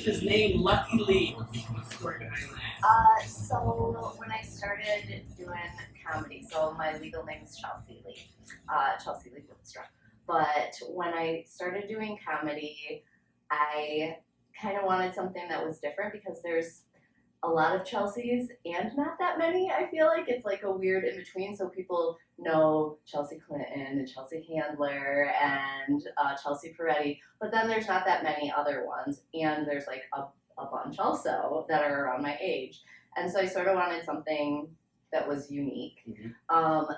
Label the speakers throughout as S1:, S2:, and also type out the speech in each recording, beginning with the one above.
S1: is his name Lucky Lee? What's the story behind that?
S2: So when I started doing comedy, so my legal name is Chelsea Lee, Chelsea Lee Bootstrap. But when I started doing comedy, I kind of wanted something that was different because there's a lot of Chelseas and not that many. I feel like it's like a weird in between. So people know Chelsea Clinton and Chelsea Handler and Chelsea Peretti, but then there's not that many other ones. And there's like a bunch also that are around my age. And so I sort of wanted something that was unique.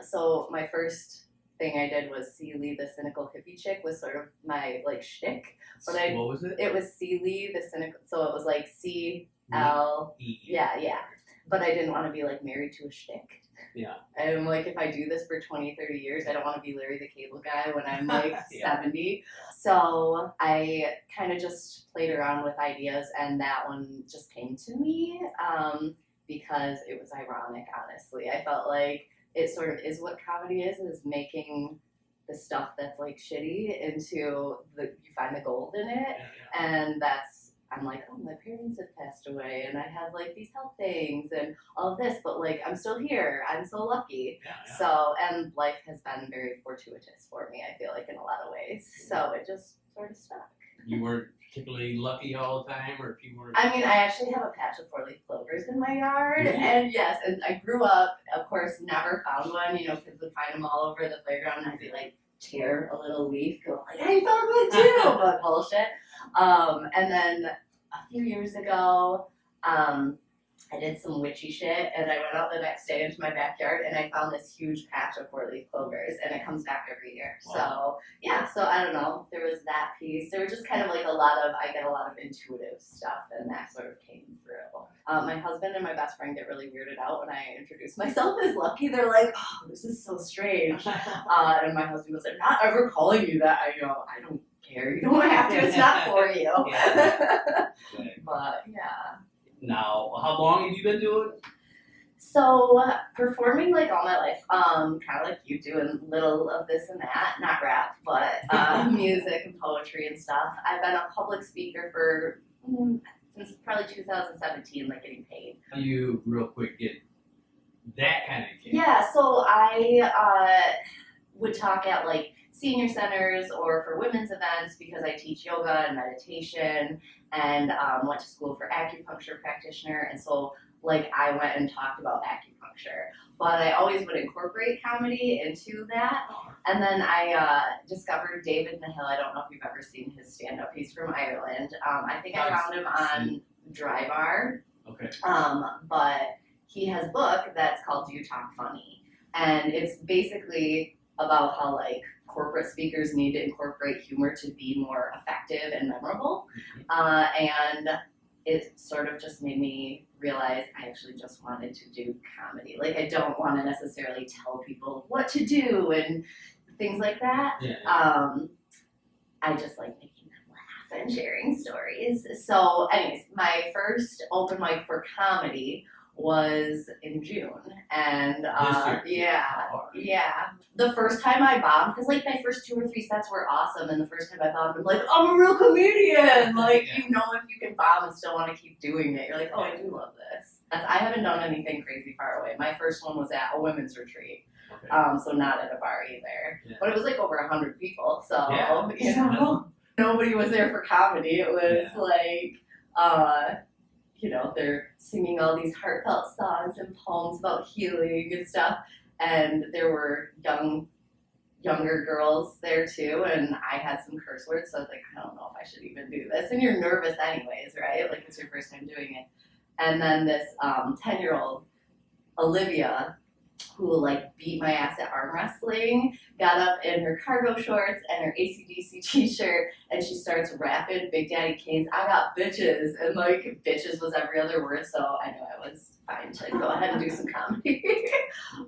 S2: So my first thing I did was C. Lee, the cynical hippie chick, was sort of my like shtick. But
S1: What was it?
S2: It was C. Lee, the cynical. So it was like C-L. Yeah. But I didn't want to be like married to a shtick.
S1: Yeah.
S2: And like if I do this for 20, 30 years, I don't want to be Larry the Cable Guy when I'm like 70. So I kind of just played around with ideas, and that one just came to me because it was ironic, honestly. I felt like it sort of is what comedy is making the stuff that's like shitty into you find the gold in it. And I'm like, oh, my parents have passed away and I have like these health things and all of this, but like I'm still here. I'm so lucky. So, and life has been very fortuitous for me, I feel like, in a lot of ways. So it just sort of stuck.
S1: You weren't particularly lucky all the time, or if you weren't?
S2: I mean, I actually have a patch of 4-leaf clovers in my yard, and yes, and I grew up, of course, never found one. You know, kids would find them all over the playground, and I'd be like, tear a little leaf, go like, I found one too, but bullshit. And then a few years ago, I did some witchy shit, and I went out the next day into my backyard, and I found this huge patch of 4-leaf clovers, and it comes back every year. Wow. So, yeah, so I don't know, there was that piece. There was just kind of like I get a lot of intuitive stuff, and that sort of came through. My husband and my best friend get really weirded out when I introduce myself as Lucky. They're like, oh, this is so strange. And my husband goes, I'm not ever calling you that. I don't care. You don't have to. It's not for you. But, yeah.
S1: Now, how long have you been doing?
S2: So, performing like all my life, kind of like you, doing little of this and that, not rap, but music and poetry and stuff. I've been a public speaker for since probably 2017, like getting paid.
S1: How do you, real quick, get that kind of gig?
S2: Yeah, so I would talk at like senior centers or for women's events because I teach yoga and meditation and went to school for acupuncture practitioner, and so like I went and talked about acupuncture, but I always would incorporate comedy into that. And then I discovered David Nahill. I don't know if you've ever seen his stand-up. He's from Ireland. I think I found him on Dry Bar.
S1: Okay.
S2: But he has a book that's called Do You Talk Funny? And it's basically about how like corporate speakers need to incorporate humor to be more effective and memorable. And it sort of just made me realize I actually just wanted to do comedy. Like, I don't want to necessarily tell people what to do and things like that. I just like making them laugh and sharing stories. So anyways, my first open mic for comedy was in June, and the first time I bombed, because like my first 2 or 3 sets were awesome, and the first time I bombed, I'm like, I'm a real comedian. Like, you know, if you can bomb and still want to keep doing it, you're like, oh, I do love this. I haven't done anything crazy far away. My first one was at a women's retreat, so not at a bar either, but it was like over 100 people, so you know, nobody was there for comedy. It was like you know, they're singing all these heartfelt songs and poems about healing and stuff. And there were younger girls there too. And I had some curse words. So I was like, I don't know if I should even do this. And you're nervous anyways, right? Like, it's your first time doing it. And then this 10-year-old, Olivia, who like beat my ass at arm wrestling, got up in her cargo shorts and her AC/DC t-shirt, and she starts rapping Big Daddy Kane's I Got Bitches, and like bitches was every other word, so I knew I was fine to go ahead and do some comedy.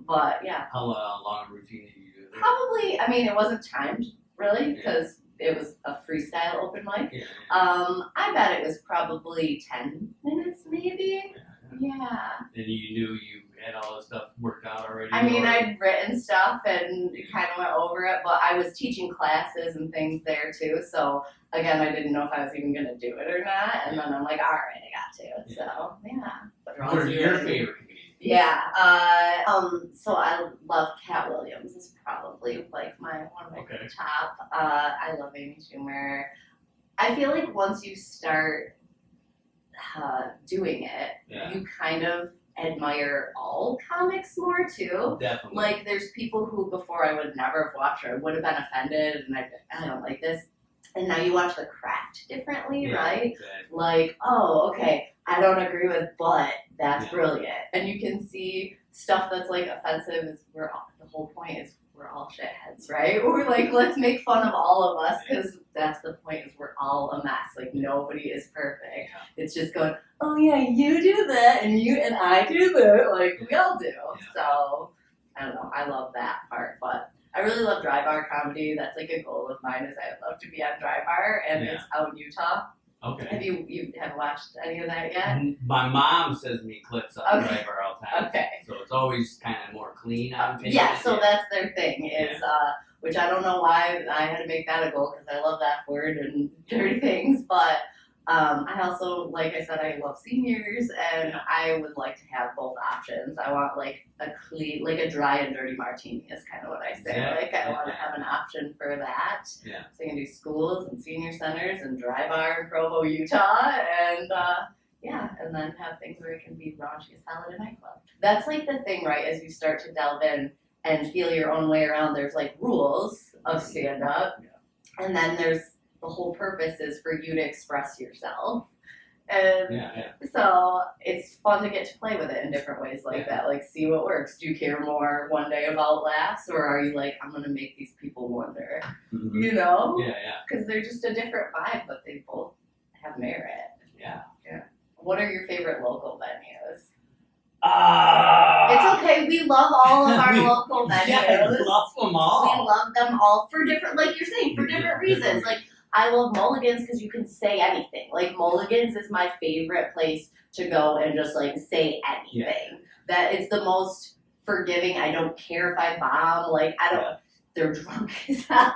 S2: But yeah.
S1: How long a routine did you do?
S2: Probably, I mean, it wasn't timed really because it was a freestyle open mic. I bet it was probably 10 minutes maybe. Yeah.
S1: And you knew you
S3: had all this stuff worked out already?
S2: I mean,
S3: or-
S2: I'd written stuff and kind of went over it, but I was teaching classes and things there too. So again, I didn't know if I was even gonna do it or not. And then I'm like, all right, I got to. So yeah. But
S3: What are your favorite comedians?
S2: Yeah. So I love Cat Williams. Is probably like one of my
S3: Okay.
S2: top. I love Amy Schumer. I feel like once you start doing it,
S3: Yeah.
S2: you kind of admire all comics more too.
S3: Definitely.
S2: Like there's people who before I would never have watched or I would have been offended and I don't like this. And now you watch the craft differently,
S3: Yeah,
S2: right?
S3: Exactly.
S2: Like, oh, okay, I don't agree with, but that's
S3: Yeah.
S2: brilliant. And you can see stuff that's like offensive is the whole point is we're all shitheads, right? We're like, let's make fun of all of us because that's the point is we're all a mess. Like nobody is perfect.
S3: Yeah.
S2: It's just going, oh yeah, you do that and you and I do that. Like we all do.
S3: Yeah.
S2: So I don't know. I love that part, but I really love dry bar comedy. That's like a goal of mine is I would love to be on dry bar and
S3: Yeah.
S2: it's out in Utah.
S3: Okay.
S2: Have you have watched any of that yet?
S3: My mom sends me clips on
S2: Okay.
S3: Driver all the time.
S2: Okay.
S3: So it's always kind of more clean. I'm thinking.
S2: Yeah, so that's their thing is, which I don't know why I had to make that a goal because I love that word and dirty things, but I also, like I said, I love seniors and I would like to have both options. I want like a clean, like a dry and dirty martini is kind of what I say.
S3: Yeah,
S2: Like I
S3: yeah,
S2: want to
S3: yeah.
S2: have an option for that.
S3: Yeah.
S2: So I can do schools and senior centers and dry bar in Provo, Utah, and and then have things where it can be raunchy as hell at a nightclub. That's like the thing, right? As you start to delve in and feel your own way around, there's like rules of stand up, and then there's the whole purpose is for you to express yourself. And so it's fun to get to play with it in different ways like that, like see what works. Do you care more one day about laughs, or are you like, I'm gonna make these people wonder,
S3: Mhm.
S2: you know?
S3: Yeah.
S2: Because they're just a different vibe, but they both have merit.
S3: Yeah.
S2: What are your favorite local venues?
S3: Ah.
S2: It's okay, we love all of our local venues.
S3: Yeah, I love them all.
S2: We love them all for different, like you're saying, for different reasons. Like, I love Mulligan's because you can say anything. Like, Mulligan's is my favorite place to go and just, like, say anything. That it's the most forgiving. I don't care if I bomb. Like, I don't, they're drunk as hell.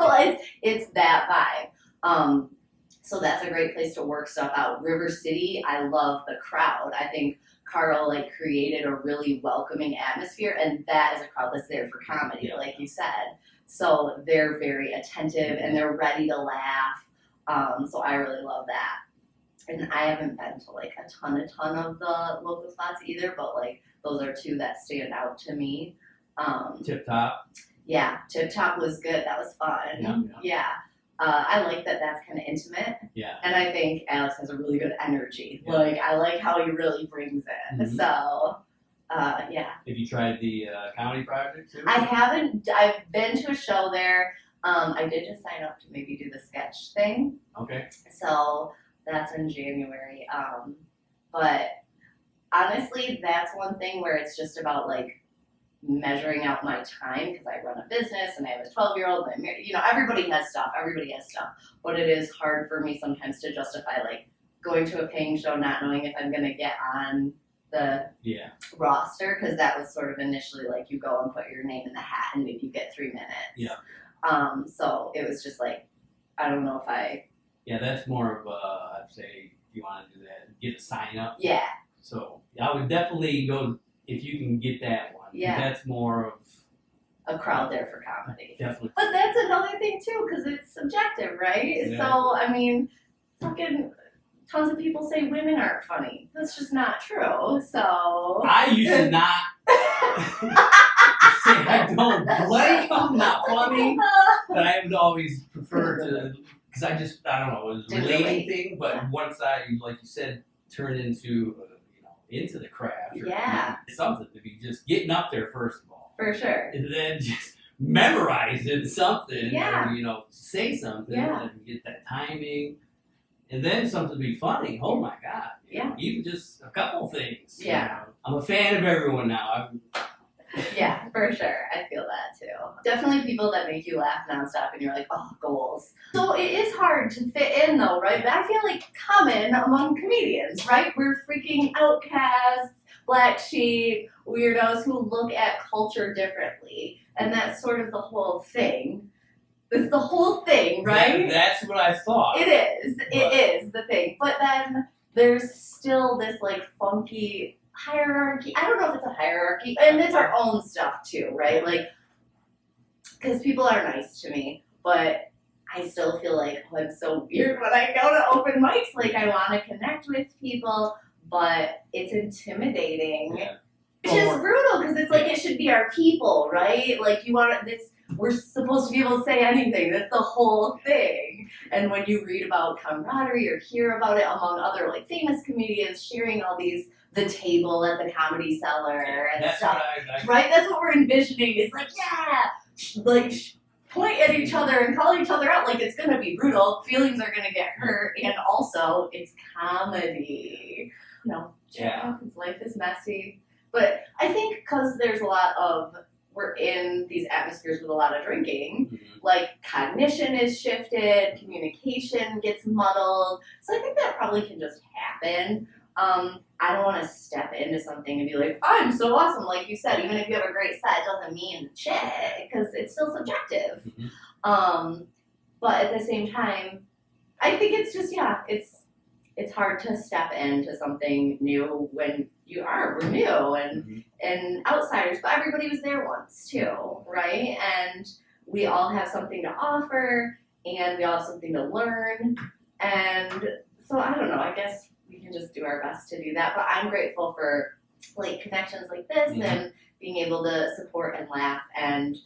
S2: It's that vibe. So that's a great place to work stuff out. RiverCity, I love the crowd. I think Carl, like, created a really welcoming atmosphere, and that is a crowd that's there for comedy, like you said. So they're very attentive and they're ready to laugh. So I really love that. And I haven't been to like a ton of the local spots either, but like those are two that stand out to me.
S3: Tip Top.
S2: Yeah, Tip Top was good. That was fun. Yeah. I like that that's kind of intimate.
S3: Yeah.
S2: And I think Alex has a really good energy. Like, I like how he really brings it.
S3: Mhm.
S2: So, yeah.
S3: Have you tried the comedy project too?
S2: I haven't. I've been to a show there. I did just sign up to maybe do the sketch thing.
S3: Okay.
S2: So that's in January. But honestly, that's one thing where it's just about like measuring out my time because I run a business and I have a 12-year-old and I'm married. You know, everybody has stuff. But it is hard for me sometimes to justify like going to a paying show not knowing if I'm going to get on the roster, because that was sort of initially like you go and put your name in the hat and maybe you get 3 minutes.
S3: Yeah.
S2: So it was just like, I don't know if I.
S3: Yeah, that's more of I'd say if you want to do that, get a sign up.
S2: Yeah.
S3: So I would definitely go if you can get that one.
S2: Yeah.
S3: That's more of
S2: a crowd there for comedy.
S3: Definitely.
S2: But that's another thing too, because it's subjective, right?
S3: Yeah.
S2: So I mean, fucking tons of people say women aren't funny. That's just not true. So
S3: I used to not say I don't like them, not funny, but I would always prefer to, because I don't know, it was a relating thing, but once I, like you said, turned into, into the craft, or something to be just getting up there first of all.
S2: For sure.
S3: And then just memorizing something, or, say something, and get that timing. And then something to be funny. Oh my God. Even just a couple things.
S2: Yeah.
S3: I'm a fan of everyone now.
S2: Yeah, for sure. I feel that too. Definitely people that make you laugh nonstop and you're like, oh, goals. So it is hard to fit in though, right? But I feel like common among comedians, right? We're freaking outcasts. black sheep, weirdos who look at culture differently. And that's sort of the whole thing. It's the whole thing, right?
S3: That's what I thought.
S2: It is. It is the thing. But then there's still this like funky hierarchy. I don't know if it's a hierarchy, and it's our own stuff too, right? Like, because people are nice to me, but I still feel like, oh, I'm so weird when I go to open mics. Like, I want to connect with people, but it's intimidating.
S3: Yeah.
S2: Which is brutal, because it's like it should be our people, right? Like, you want this. We're supposed to be able to say anything. That's the whole thing. And when you read about camaraderie or hear about it among other like famous comedians sharing all these, the table at the Comedy Cellar and
S3: That's
S2: stuff,
S3: what
S2: right? That's what we're envisioning. It's like, yeah, like point at each other and call each other out. Like, it's gonna be brutal. Feelings are gonna get hurt, and also it's comedy. You know,
S3: Yeah.
S2: because life is messy. But I think because there's a lot of, we're in these atmospheres with a lot of drinking, like cognition is shifted, communication gets muddled. So I think that probably can just happen. I don't want to step into something and be like, I'm so awesome. Like you said, even if you have a great set, it doesn't mean shit, because it's still subjective. But at the same time, I think it's just, yeah, it's hard to step into something new when we're new and outsiders, but everybody was there once too, right? And we all have something to offer, and we all have something to learn, and so I don't know, I guess we can just do our best to do that, but I'm grateful for like connections like this and being able to support and laugh. And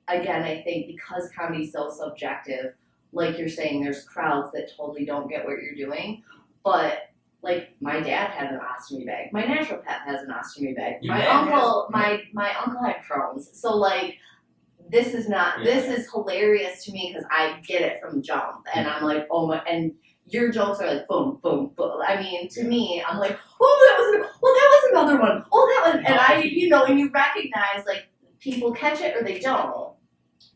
S2: again, I think because comedy's so subjective, like you're saying, there's crowds that totally don't get what you're doing, but like my dad had an ostomy bag, my naturopath has an ostomy bag, my uncle had Crohn's, so like this is hilarious to me because I get it from jump, and I'm like, oh my, and your jokes are like boom, boom, boom. I mean, to me, I'm like, oh, that was another one. Oh, that one, and I, you know, and you recognize like people catch it or they don't.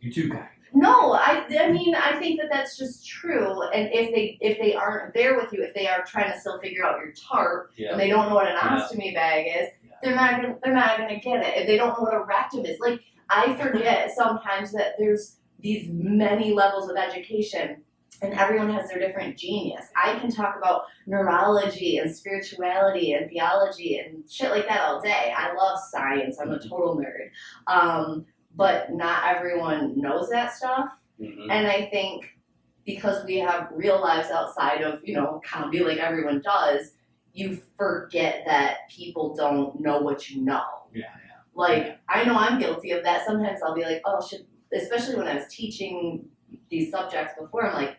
S3: You're too kind.
S2: No, I mean, I think that that's just true. And if they aren't there with you, if they are trying to still figure out your tarp and they don't know what an ostomy bag is, they're not gonna get it. If they don't know what a rectum is, like I forget sometimes that there's these many levels of education, and everyone has their different genius. I can talk about neurology and spirituality and theology and shit like that all day. I love science. I'm a total nerd. But not everyone knows that stuff. And I think because we have real lives outside of, you know, comedy like everyone does, you forget that people don't know what you know. Like, I know I'm guilty of that. Sometimes I'll be like, oh, especially when I was teaching these subjects before, I'm like,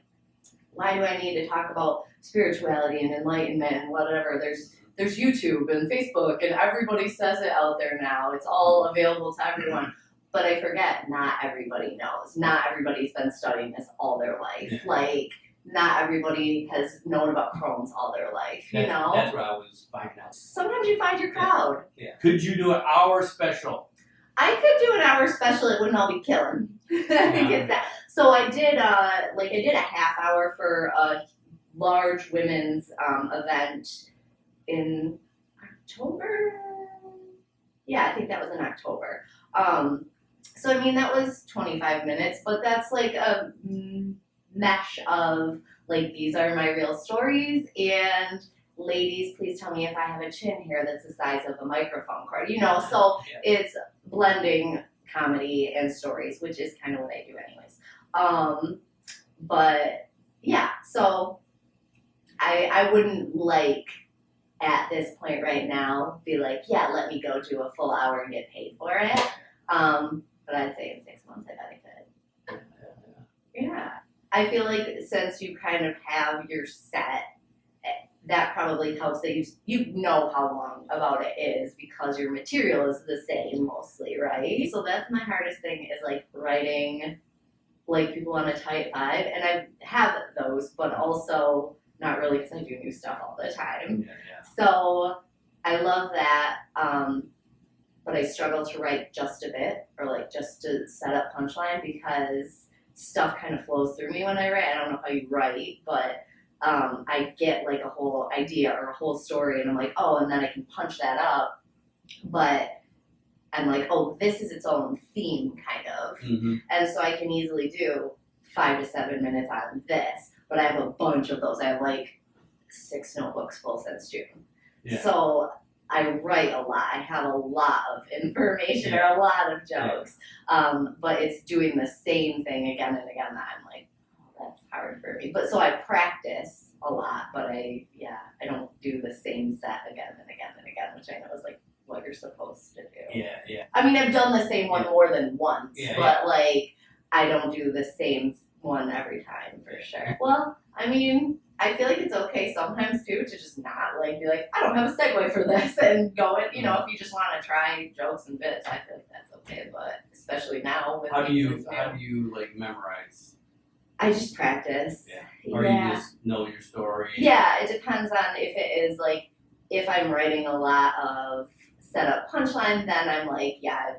S2: why do I need to talk about spirituality and enlightenment and whatever? There's YouTube and Facebook, and everybody says it out there now. It's all available to everyone. But I forget, not everybody knows. Not everybody's been studying this all their life. Like, not everybody has known about Crohn's all their life, you know?
S3: That's what I was finding out.
S2: Sometimes you find your crowd.
S3: Could you do an hour special?
S2: I could do an hour special, it wouldn't all be killing. I think it's that. So I did a half hour for a large women's event in October. Yeah, I think that was in October. So I mean, that was 25 minutes, but that's like a mesh of like, these are my real stories, and ladies, please tell me if I have a chin hair that's the size of a microphone cord, you know? So it's blending comedy and stories, which is kind of what I do anyways. But yeah, so I wouldn't like at this point right now be like, yeah, let me go do a full hour and get paid for it. But I'd say in 6 months I bet I could. Yeah. I feel like since you kind of have your set, that probably helps that you know how long about it is, because your material is the same mostly, right? So that's my hardest thing, is like writing like people on a tight vibe, and I have those, but also not really, because I do new stuff all the time. So I love that, but I struggle to write just a bit, or like just to set up punchline, because stuff kind of flows through me when I write. I don't know how you write, but I get like a whole idea or a whole story, and I'm like, oh, and then I can punch that up. But I'm like, oh, this is its own theme, kind of. And so I can easily do 5 to 7 minutes on this. But I have a bunch of those. I have like 6 notebooks full since June.
S3: Yeah.
S2: So I write a lot. I have a lot of information or a lot of jokes. But it's doing the same thing again and again that I'm like, oh, that's hard for me. But so I practice a lot, but I don't do the same set again and again and again, which I know is like what you're supposed to do.
S3: Yeah.
S2: I mean, I've done the same one more than once, but like I don't do the same one every time for sure. Well, I mean, I feel like it's okay sometimes too to just not like be like, I don't have a segue for this and go it. You know, if you just want to try jokes and bits, I feel like that's okay. But especially now with
S3: how do you like memorize?
S2: I just practice.
S3: Or you just know your story.
S2: Yeah, it depends on if it is like if I'm writing a lot of setup punchline, then I'm like, I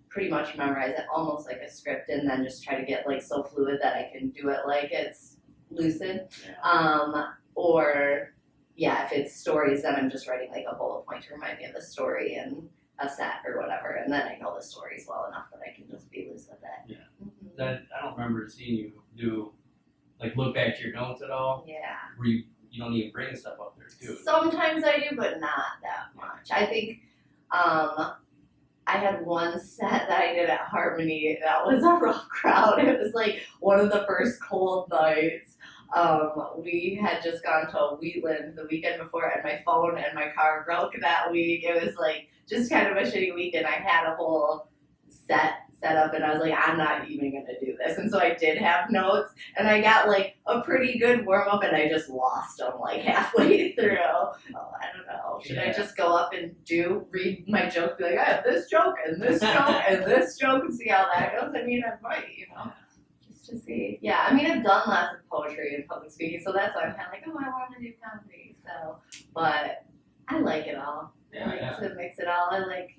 S2: pretty much memorize it almost like a script, and then just try to get like so fluid that I can do it like it's lucid. Or if it's stories, then I'm just writing like a bullet point to remind me of the story and a set or whatever, and then I know the stories well enough that I can just be loose with it.
S3: That I don't remember seeing you do like look back to your notes at all. Where you don't even bring stuff up there too.
S2: Sometimes I do, but not that much. I think I had one set that I did at Harmony that was a rough crowd. It was like one of the first cold nights. We had just gone to Wheatland the weekend before, and my phone and my car broke that week. It was like just kind of a shitty week, and I had a whole set up, and I was like, I'm not even gonna do this. And so I did have notes, and I got like a pretty good warm up, and I just lost them like halfway through. Oh, I don't know. Should I just go up and read my joke, be like, I have this joke and this joke and this joke, and see how that goes? I mean, I might, just to see. Yeah, I mean, I've done lots of poetry and public speaking, so that's why I'm kind of like, oh, I want to do comedy. So, but I like it all. I like to mix it all. I like,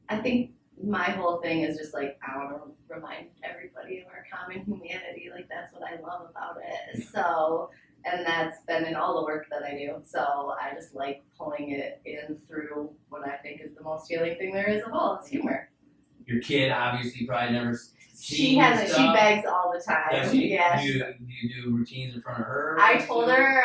S2: I think my whole thing is just like, I want to remind everybody of our common humanity. Like, that's what I love about it. So, and that's been in all the work that I do. So I just like pulling it in through what I think is the most healing thing there is of all. It's humor.
S3: Your kid obviously probably never
S2: She hasn't. She begs all the time.
S3: Do you do routines in front of her?
S2: I told her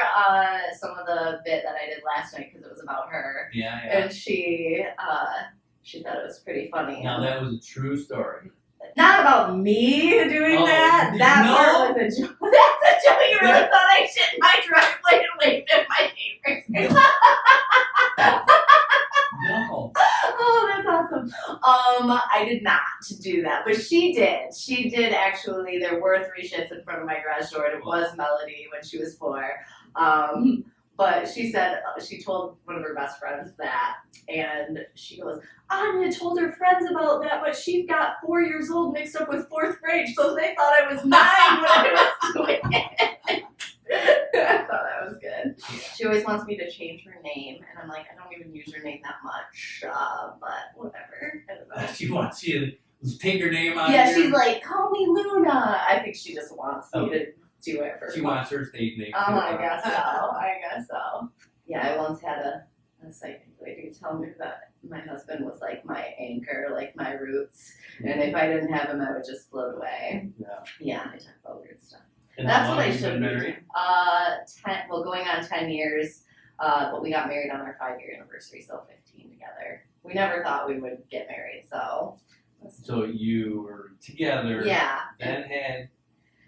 S2: some of the bit that I did last night because it was about her. And she thought it was pretty funny.
S3: Now that was a true story.
S2: Not about me doing that. That part was a joke. That's a joke. You really thought I shit in my driveway and waved at my neighbors.
S3: No.
S2: Oh, that's awesome. I did not do that, but she did. She did actually. There were 3 shits in front of my garage door, and it was Melody when she was 4. But she said she told one of her best friends that, and she goes, Anya told her friends about that, but she got 4 years old mixed up with 4th grade, so they thought I was 9 when I was doing it. I thought that was good. She always wants me to change her name, and I'm like, I don't even use her name that much, but whatever. I don't know.
S3: She wants you to take her name out.
S2: Yeah, she's like, call me Luna. I think she just wants me to do it for
S3: She wants her stage name.
S2: I guess so. Yeah, I once had a psychic lady tell me that my husband was like my anchor, like my roots, and if I didn't have him, I would just float away. Yeah, I talk about weird stuff.
S3: And
S2: that's what I should
S3: be married.
S2: 10. Well, going on 10 years, but we got married on our 5-year anniversary, so 15 together. We never thought we would get married, so.
S3: So you were together.
S2: Yeah.
S3: Then had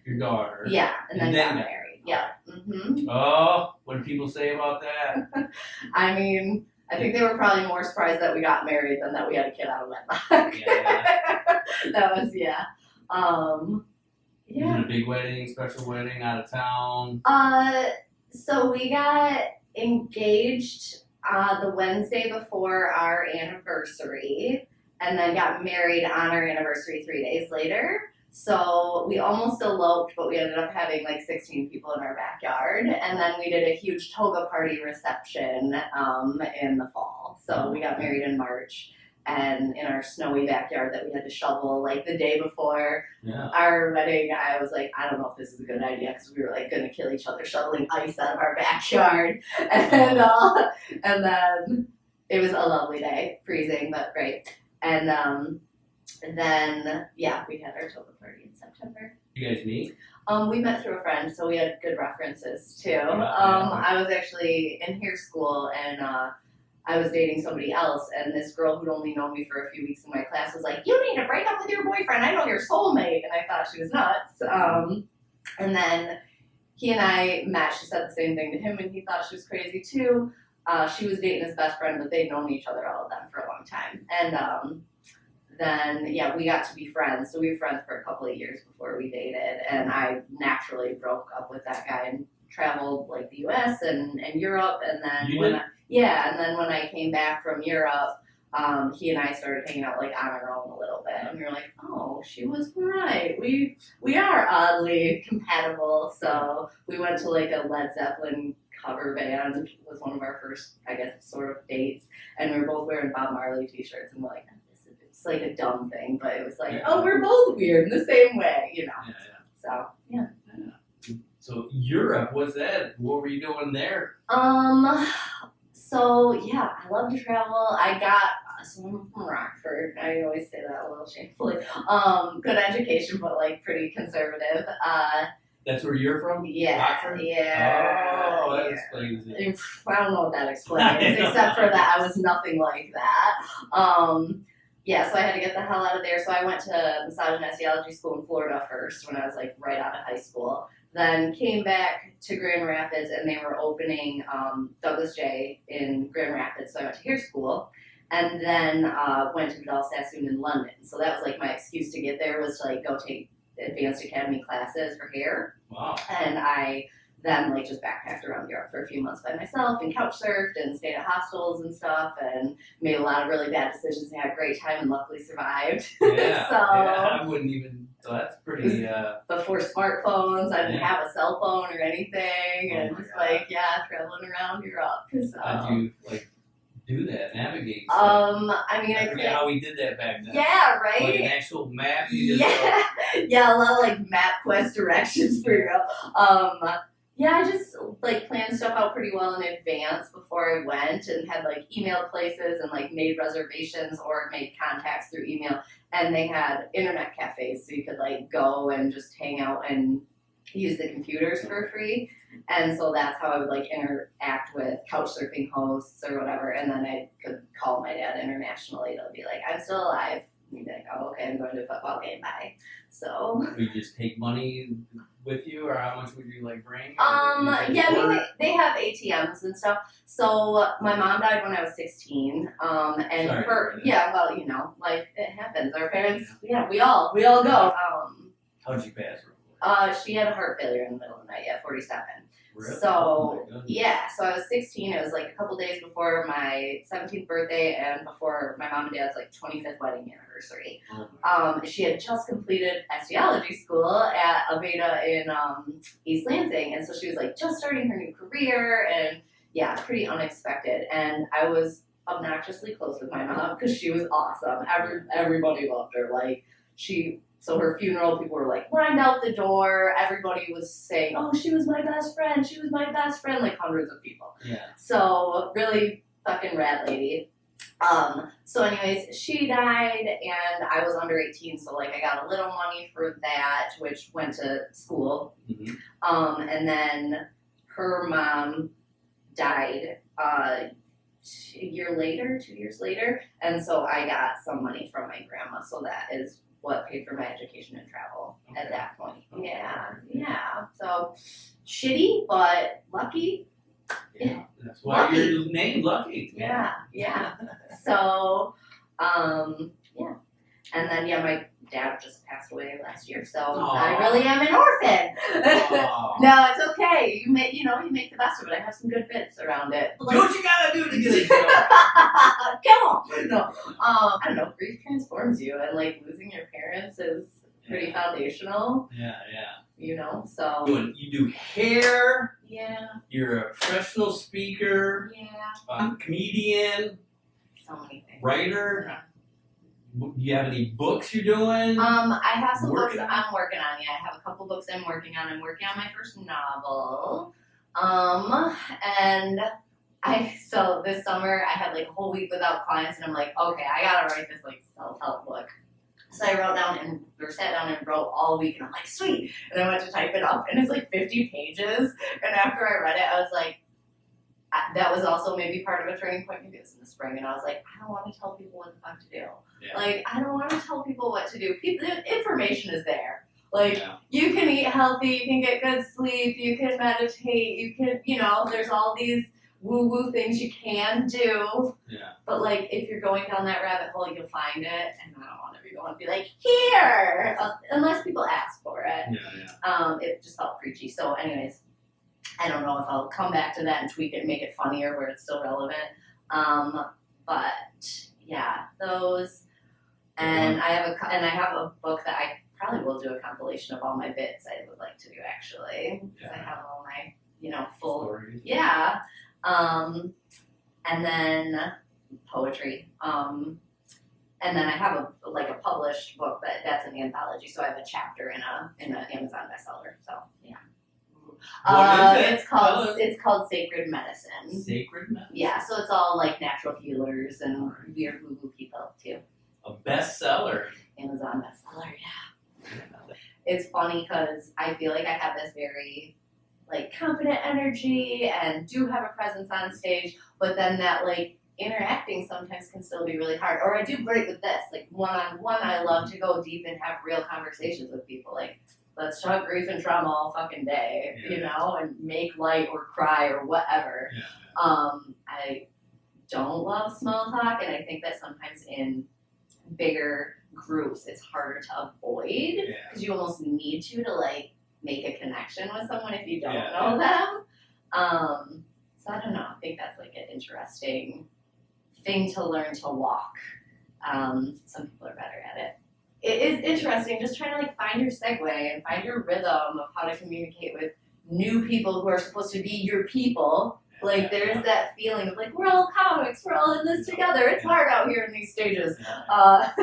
S3: your daughter.
S2: Yeah, and then got married. Yeah.
S3: Oh, what do people say about that?
S2: I mean, I think they were probably more surprised that we got married than that we had a kid out of wedlock. That was,
S3: Was it a big wedding, special wedding, out of town?
S2: So we got engaged the Wednesday before our anniversary, and then got married on our anniversary 3 days later. So we almost eloped, but we ended up having like 16 people in our backyard. And then we did a huge toga party reception in the fall. So we got married in March. and in our snowy backyard that we had to shovel like the day before
S3: Yeah.
S2: our wedding. I was like, I don't know if this is a good idea because we were like gonna kill each other shoveling ice out of our backyard, and then it was a lovely day, freezing but great, and then yeah, we had our toga party in September.
S3: You guys meet?
S2: We met through a friend, so we had good references too.
S3: Yeah.
S2: I was actually in hair school, and I was dating somebody else, and this girl who'd only known me for a few weeks in my class was like, "You need to break up with your boyfriend. I know your soulmate." And I thought she was nuts. And then he and I met. She said the same thing to him, and he thought she was crazy too. She was dating his best friend, but they'd known each other all of them for a long time. And then yeah, we got to be friends. So we were friends for a couple of years before we dated, and I naturally broke up with that guy and traveled like the U.S. and Europe, and then and then when I came back from Europe, he and I started hanging out like on our own a little bit, and we were like, oh, she was right. We are oddly compatible. So we went to like a Led Zeppelin cover band. Was one of our first, I guess, sort of dates, and we were both wearing Bob Marley t-shirts, and we're like, it's like a dumb thing, but it was like, oh, we're both weird in the same way, you know. So yeah.
S3: So Europe, what's that? What were you doing there?
S2: So yeah, I love to travel. I'm from Rockford. I always say that a little shamefully. Good education, but like pretty conservative.
S3: That's where you're from?
S2: Yeah.
S3: Rockford?
S2: Yeah.
S3: Oh, that explains it.
S2: I don't know what that explains, except for that I was nothing like that. Yeah, so I had to get the hell out of there. So I went to massage and osteology school in Florida first when I was like right out of high school. Then came back to Grand Rapids, and they were opening Douglas J in Grand Rapids, so I went to hair school. And then went to Vidal Sassoon in London. So that was like my excuse to get there, was to like go take advanced academy classes for hair.
S3: Wow.
S2: And I then like just backpacked around Europe for a few months by myself and couch surfed and stayed at hostels and stuff and made a lot of really bad decisions and had a great time and luckily survived.
S3: Yeah,
S2: So
S3: yeah, I wouldn't even, so that's pretty,
S2: before smartphones, I didn't have a cell phone or anything, and just like, traveling around Europe. So.
S3: How'd you like do that, navigate?
S2: I mean,
S3: I forget how we did that back then.
S2: Yeah, right?
S3: Like an actual map? You just
S2: yeah, a lot of like MapQuest directions for Europe. Yeah, I just like planned stuff out pretty well in advance before I went, and had like emailed places and like made reservations or made contacts through email. And they had internet cafes, so you could like go and just hang out and use the computers for free. And so that's how I would like interact with couch surfing hosts or whatever. And then I could call my dad internationally. They'll be like, I'm still alive. And he'd be like, oh, okay, I'm going to a football game, bye. So.
S3: Would you just take money with you, or how much would you like bring?
S2: Yeah, I mean, they have ATMs and stuff. So my mom died when I was 16. And well, you know, like it happens. Our parents, we all go.
S3: How'd she pass?
S2: She had a heart failure in the middle of the night at 47.
S3: Really?
S2: So,
S3: oh
S2: so I was 16. It was like a couple days before my 17th birthday and before my mom and dad's like 25th wedding anniversary. She had just completed osteology school at Aveda in East Lansing, and so she was like just starting her new career, and pretty unexpected. And I was obnoxiously close with my mom because she was awesome. Everybody loved her. Like So her funeral, people were like lined out the door. Everybody was saying, "Oh, she was my best friend. She was my best friend." Like hundreds of people.
S3: Yeah.
S2: So really fucking rad lady. So anyways, she died, and I was under 18, so like I got a little money for that, which went to school.
S3: Mm-hmm.
S2: And then her mom died 2 years later, and so I got some money from my grandma. So that is what paid for my education and travel at that point. Yeah. So shitty, but lucky.
S3: Yeah. That's why you're named Lucky.
S2: Yeah. So, and then my dad just passed away last year, so I really am an orphan. No, it's okay. You make the best of it. I have some good bits around it.
S3: Do what you gotta do to get it done.
S2: Come on. No, I don't know. Grief transforms you, and like losing your parents is pretty foundational.
S3: Yeah.
S2: You know, so
S3: You do hair.
S2: Yeah.
S3: You're a professional speaker.
S2: Yeah.
S3: Comedian.
S2: So many things.
S3: Writer. do you have any books you're doing?
S2: I have some books
S3: Working on?
S2: I'm working on. Yeah, I have a couple books I'm working on. I'm working on my first novel. And so this summer I had like a whole week without clients, and I'm like, okay, I gotta write this like self-help book. So I sat down and wrote all week, and I'm like, sweet. And I went to type it up, and it's like 50 pages. And after I read it, I was like, that was also maybe part of a turning point. Maybe it was in the spring, and I was like, I don't want to tell people what the fuck to do.
S3: Yeah.
S2: Like, I don't want to tell people what to do. People, the information is there. Like,
S3: Yeah.
S2: you can eat healthy, you can get good sleep, you can meditate, you can, there's all these woo-woo things you can do.
S3: Yeah.
S2: But, like, if you're going down that rabbit hole, you'll find it. And I don't want to be going to be like, here! Unless people ask for it.
S3: Yeah.
S2: It just felt preachy. So, anyways, I don't know if I'll come back to that and tweak it and make it funnier where it's still relevant. But yeah, those. And I have a book that I probably will do a compilation of all my bits I would like to do actually. Because I have all my, full.
S3: Stories.
S2: Yeah. And then poetry. And then I have a published book that's an anthology. So I have a chapter in an Amazon bestseller. So yeah.
S3: What is it?
S2: It's called Sacred Medicine.
S3: Sacred Medicine?
S2: Yeah, so it's all like natural healers and weird woo-woo people too.
S3: A bestseller.
S2: Amazon bestseller, yeah. It's funny because I feel like I have this very like confident energy and do have a presence on stage, but then that like interacting sometimes can still be really hard. Or I do great with this, like one-on-one. I love to go deep and have real conversations with people. Like, let's talk grief and trauma all fucking day, and make light or cry or whatever.
S3: Yeah.
S2: I don't love small talk, and I think that sometimes in bigger groups it's harder to avoid because you almost need to like make a connection with someone if you don't know them. So I don't know. I think that's like an interesting thing to learn to walk. Some people are better at it. It is interesting just trying to like find your segue and find your rhythm of how to communicate with new people who are supposed to be your people. Like there's that feeling of like, we're all comics, we're all in this together. It's hard out here in these stages. But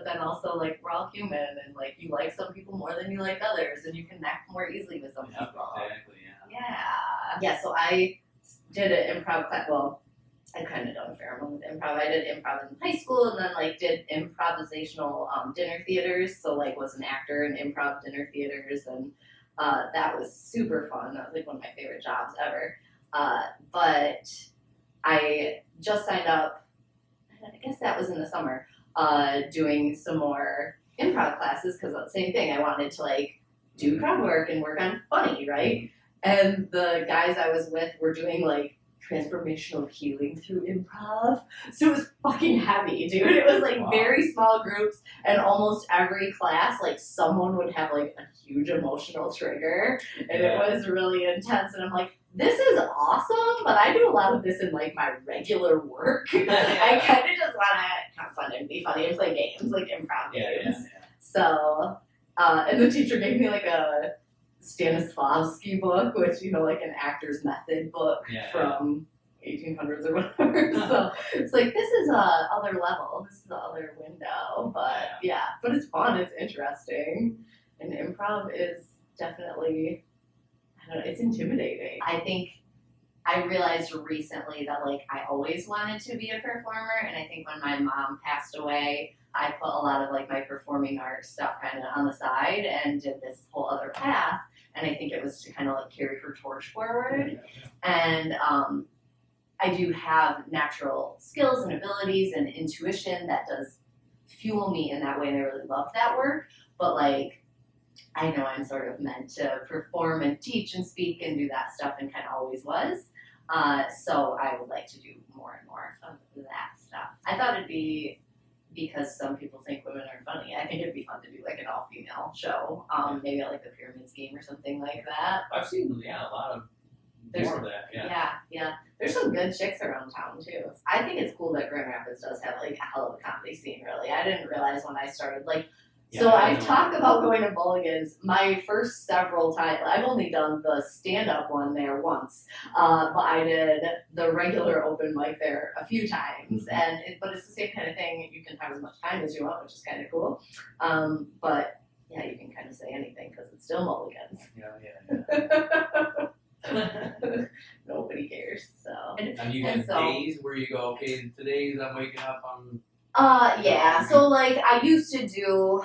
S2: then also like we're all human and like you like some people more than you like others and you connect more easily with some people.
S3: Exactly,
S2: Yeah, so I did an improv class. Well, I kind of done a fair amount with improv. I did improv in high school and then like did improvisational dinner theaters. So like was an actor in improv dinner theaters and that was super fun. That was like one of my favorite jobs ever. But I just signed up, I guess that was in the summer, doing some more improv classes because the same thing. I wanted to like do crowd work and work on funny, right? And the guys I was with were doing like transformational healing through improv. So it was fucking heavy, dude. It was like very small groups and almost every class, like someone would have like a huge emotional trigger and it was really intense. And I'm like, this is awesome, but I do a lot of this in like my regular work. I kind of just want to have fun and be funny and play games, like improv games. So, and the teacher gave me like a Stanislavski book, which, like an actor's method book from 1800s or whatever. So it's like, this is a other level. This is the other window. But but it's fun. It's interesting. And improv is definitely, I don't know, it's intimidating. I think I realized recently that like I always wanted to be a performer. And I think when my mom passed away, I put a lot of like my performing arts stuff kind of on the side and did this whole other path. And I think it was to kind of like carry her torch forward. And I do have natural skills and abilities and intuition that does fuel me in that way. And I really love that work. But like, I know I'm sort of meant to perform and teach and speak and do that stuff and kind of always was. So I would like to do more and more of that stuff. I thought it'd be, because some people think women are funny, I think it'd be fun to do like an all-female show, maybe like the Pyramid Scheme or something like that.
S3: I've seen, a lot of more of that,
S2: Yeah. There's some good chicks around town too. I think it's cool that Grand Rapids does have like a hell of a comedy scene, really. I didn't realize when I started, like, So
S3: Yeah,
S2: I
S3: know.
S2: talk about going to Mulligan's my first several times. I've only done the stand-up one there once, but I did the regular open mic there a few times, but it's the same kind of thing. You can have as much time as you want, which is kind of cool. But yeah, you can kind of say anything because it's still Mulligan's.
S3: Yeah.
S2: Nobody cares. So.
S3: Have you had days where you go, okay, today's I'm waking up on.
S2: Yeah. So like I used to do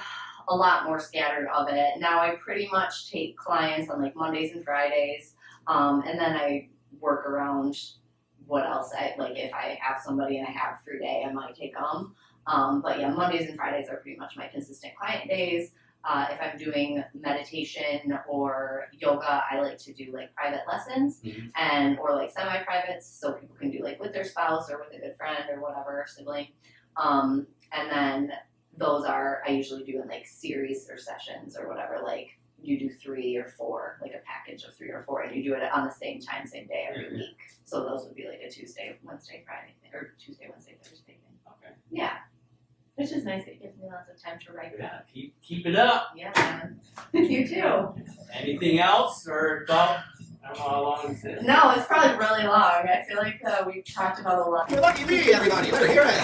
S2: a lot more scattered of it. Now I pretty much take clients on like Mondays and Fridays, and then I work around what else I like. If I have somebody and I have a free day, I might take them. But yeah, Mondays and Fridays are pretty much my consistent client days. If I'm doing meditation or yoga, I like to do like private lessons or like semi-privates, so people can do like with their spouse or with a good friend or whatever, sibling. And then those I usually do in like series or sessions or whatever, like you do 3 or 4, like a package of 3 or 4, and you do it on the same time, same day every week. So those would be like a Tuesday, Wednesday, Friday thing, or Tuesday, Wednesday, Thursday thing.
S3: Okay.
S2: Yeah. Which is nice. It gives me lots of time to write.
S3: Yeah, keep it up.
S2: Yeah, man. You too.
S3: Anything else or about? I don't know how long this is.
S2: No, it's probably really long. I feel like we talked about a lot.
S4: You're lucky me, everybody. Better hear it.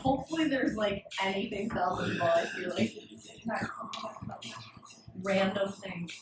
S2: Hopefully there's like anything salvageable. I feel like random things.